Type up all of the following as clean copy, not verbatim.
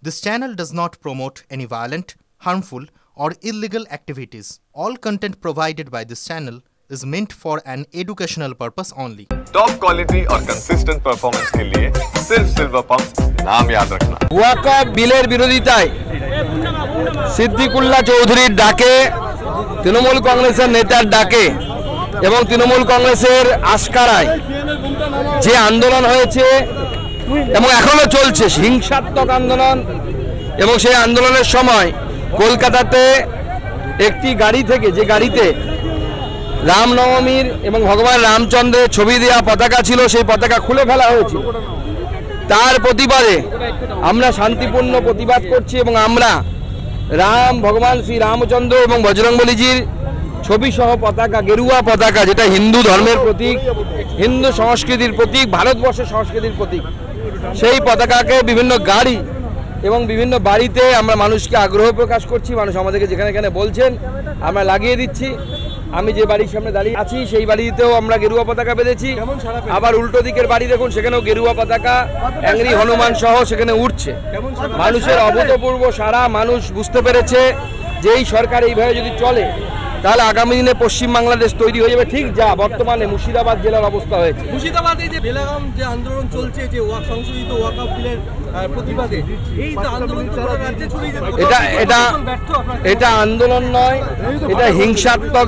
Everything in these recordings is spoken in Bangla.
This channel does not promote any violent, harmful, or illegal activities. All content provided by this channel is meant for an educational purpose only. Top quality और कंसिस्टेंट परफॉर्मेंस के लिए सिर्फ सिल्वर पंप नाम याद रखना। ওয়াকফ বিলের বিরোধিতায় সিদ্দিকুল্লাহ চৌধুরীর ডাকে, তৃণমূল কংগ্রেসের নেতার ডাকে এবং তৃণমূল কংগ্রেসের আশকারায় যে আন্দোলন হয়েছে এবং এখনো চলছে হিংসাত্মক আন্দোলন, এবং সেই আন্দোলনের সময় কলকাতাতে একটি গাড়ি থেকে, যে গাড়িতে রামনবমীর এবং ভগবান রামচন্দ্রের ছবি দেওয়া পতাকা ছিল, সেই পতাকা খুলে ফেলা হয়েছিল। তার প্রতিবাদে আমরা শান্তিপূর্ণ প্রতিবাদ করছি এবং আমরা ভগবান শ্রী রামচন্দ্র এবং বজরংবলীজির ছবি সহ পতাকা, গেরুয়া পতাকা, যেটা হিন্দু ধর্মের প্রতীক, হিন্দু সংস্কৃতির প্রতীক, ভারতবর্ষের সংস্কৃতির প্রতীক, সেই পতাকাকে বিভিন্ন গাড়ি এবং বিভিন্ন বাড়িতে আমরা মানুষকে আগ্রহ প্রকাশ করছি। মানুষ আমাদেরকে যেখানে বলছেন আমরা লাগিয়ে দিচ্ছি। আমি যে বাড়ির সামনে দাঁড়িয়ে আছি সেই বাড়িতেও আমরা গেরুয়া পতাকা বেঁধেছি। আবার উল্টো দিকের বাড়ি দেখুন, সেখানেও গেরুয়া পতাকা, অ্যাংরি হনুমান সহ সেখানে উঠছে। মানুষের অভূতপূর্ব সারা, মানুষ বুঝতে পেরেছে যে এই সরকার এইভাবে যদি চলে তাহলে আগামী দিনে পশ্চিম বাংলাদেশ তৈরি হয়ে যাবে, ঠিক যা বর্তমানে মুর্শিদাবাদ জেলার অবস্থা হয়েছে। মুর্শিদাবাদে যে বেলাগাম যে আন্দোলন চলছে, যে সংশোধিত ওয়াকফ বিলের প্রতিবাদে, এই আন্দোলন রাজ্যে ছড়িয়ে যাচ্ছে। এটা আন্দোলন নয়, এটা হিংসাত্মক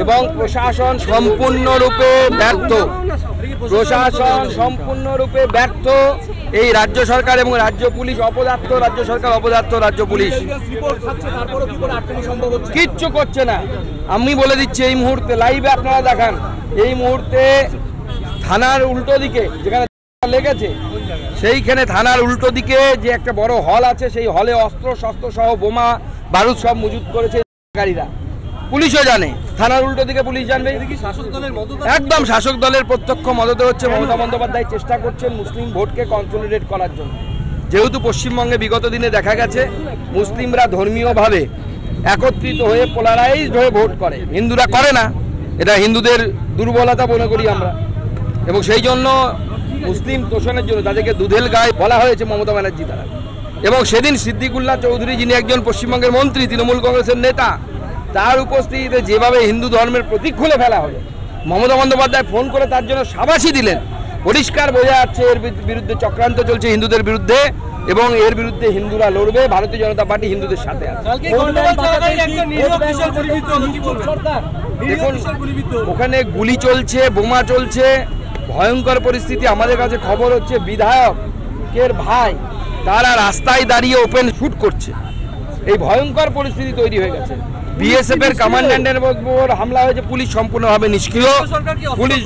এবং প্রশাসন সম্পূর্ণরূপে ব্যর্থ। প্রশাসন সম্পূর্ণরূপে ব্যর্থ। এই রাজ্য সরকার এবং রাজ্য পুলিশ অপদার্থ, রাজ্য সরকার অপদার্থ, রাজ্য পুলিশ কিচ্ছু করছে না। আমি বলে দিচ্ছি, এই মুহূর্তে লাইভে আপনারা দেখান, এই মুহূর্তে থানার উল্টো দিকে যেখানে লেগেছে, সেইখানে থানার উল্টো দিকে যে একটা বড় হল আছে, সেই হলে অস্ত্র শস্ত্র সহ বোমা বারুদ সব মজুত করেছে গাড়িরা। পুলিশও জানে, থানার উল্টো দিকে পুলিশ জানবে। একদম শাসক দলের প্রত্যক্ষ মদতে হচ্ছে। মমতা বন্দ্যোপাধ্যায় চেষ্টা করছেন মুসলিম ভোটকে কনসলিডেট করার জন্য। যেহেতু পশ্চিমবঙ্গে বিগত দিনে দেখা গেছে মুসলিমরা ধর্মীয়ভাবে একত্রিত হয়ে পোলারাইজড হয়ে ভোট করে, হিন্দুরা করে না। এটা হিন্দুদের দুর্বলতা মনে করি আমরা, এবং সেই জন্য মুসলিম তোষণের জন্য তাদেরকে দুধেল গায়ে বলা হয়েছে মমতা ব্যানার্জি দ্বারা। এবং সেদিন সিদ্দিকুল্লাহ চৌধুরী, যিনি একজন পশ্চিমবঙ্গের মন্ত্রী, তৃণমূল কংগ্রেসের নেতা, তার উপস্থিতিতে যেভাবে হিন্দু ধর্মের প্রতীক খুলে ফেলা হলো, মমতা বন্দ্যোপাধ্যায় ফোন করে তার জন্য শাবাশি দিলেন। পরিষ্কার বোঝা যাচ্ছে এর বিরুদ্ধে চক্রান্ত চলছে হিন্দুদের বিরুদ্ধে, এবং এর বিরুদ্ধে হিন্দুরা লড়বে। ভারতীয় জনতা পার্টি হিন্দুদের সাথে আছে। ওখানে গুলি চলছে, বোমা চলছে, ভয়ঙ্কর পরিস্থিতি। আমাদের কাছে খবর হচ্ছে বিধায়কের ভাই তারা রাস্তায় দাঁড়িয়ে ওপেন শুট করছে। এই ভয়ঙ্কর পরিস্থিতি তৈরি হয়ে গেছে। বিএসএফ এর কমান্ড্যান্টের উপর হামলা হয়েছে, পুলিশ সম্পূর্ণভাবে নিষ্ক্রিয়। পুলিশ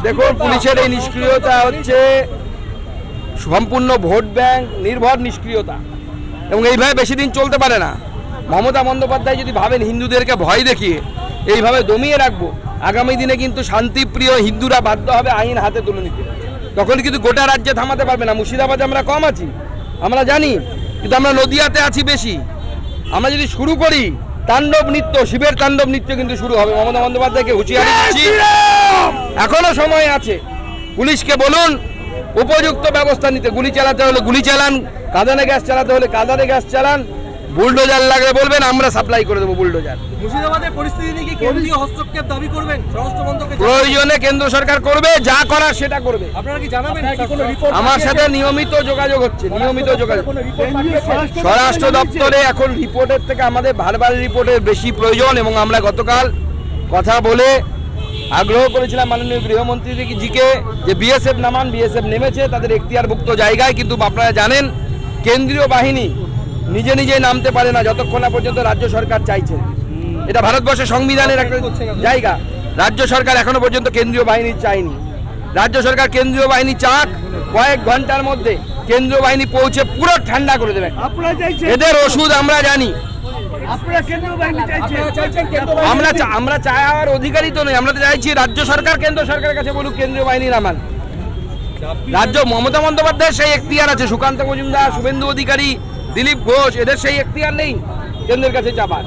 দেখুন, পুলিশের এই নিষ্ক্রিয়তা হচ্ছে সম্পূর্ণ ভোট ব্যাংক নির্ভর নিষ্ক্রিয়তা, এবং এইভাবে বেশি দিন চলতে পারে না। মমতা বন্দ্যোপাধ্যায় যদি ভাবেন হিন্দুদেরকে ভয় দেখিয়ে এইভাবে দমিয়ে রাখবো, আগামী দিনে কিন্তু শান্তিপ্রিয় হিন্দুরা বাধ্য হবে আইন হাতে তুলে নিতে। তখন কিন্তু গোটা রাজ্যে থামাতে পারবে না। মুর্শিদাবাদে আমরা কম আছি, আমরা জানি, কিন্তু আমরা নদিয়াতে আছি বেশি। আমরা যদি শুরু করি তাণ্ডব নৃত্য, শিবের তাণ্ডব নৃত্য কিন্তু শুরু হবে। মমতা বন্দ্যোপাধ্যায়কে হুঁশিয়ারি দিচ্ছি, এখনো সময় আছে। পুলিশকে বলুন উপযুক্ত ব্যবস্থা নিতে। গুলি চালাতে হলে গুলি চালান, কাঁদানে গ্যাস চালাতে হলে কাঁদানে গ্যাস চালান, বুলডোজার লাগলে বলবেন, আমরা সাপ্লাই করে দেবো বুলডোজার। মুর্শিদাবাদের পরিস্থিতি নিয়ে কি কেন্দ্রীয় হস্তক্ষেপ দাবি করবেন? প্রয়োজনে কেন্দ্র সরকার করবে, যা করার সেটা করবে। আপনারা কি জানাবেন? আমার সাথে নিয়মিত যোগাযোগ হচ্ছে, নিয়মিত যোগাযোগ। স্বরাষ্ট্র দপ্তরে এখন রিপোর্টের থেকে আমাদের ভারবাল রিপোর্টের বেশি প্রয়োজন, এবং আমরা গতকাল কথা বলে আগ্রহ করেছিলাম মাননীয় গৃহমন্ত্রী জিকে যে বিএসএফ নামান। বিএসএফ নেমেছে তাদের এখতিয়ারভুক্ত জায়গায়, কিন্তু আপনারা জানেন কেন্দ্রীয় বাহিনী নিজে নিজেই নামতে পারে না যতক্ষণ না পর্যন্ত রাজ্য সরকার চাইছে। এটা ভারতবর্ষের সংবিধানের একটা জায়গা। রাজ্য সরকার এখনো পর্যন্ত কেন্দ্রীয় বাহিনী চায়নি। রাজ্য সরকার কেন্দ্রীয় বাহিনী চাক, কয়েক ঘন্টার মধ্যে কেন্দ্রীয় বাহিনী পৌঁছে পুরো ঠান্ডা করে দেবে। এদের ওষুধ আমরা জানি। আমরা চাওয়ার অধিকারী তো নই, আমরা তো চাইছি রাজ্য সরকার কেন্দ্র সরকারের কাছে বলুক কেন্দ্রীয় বাহিনী নামান। রাজ্য মমতা বন্দ্যোপাধ্যায়ের সেই এখতিয়ার আছে, সুকান্ত মজুমদার, শুভেন্দু অধিকারী, দিলীপ ঘোষ, এদের সেই এখতিয়ার নেই কেন্দ্রের কাছে চাপার।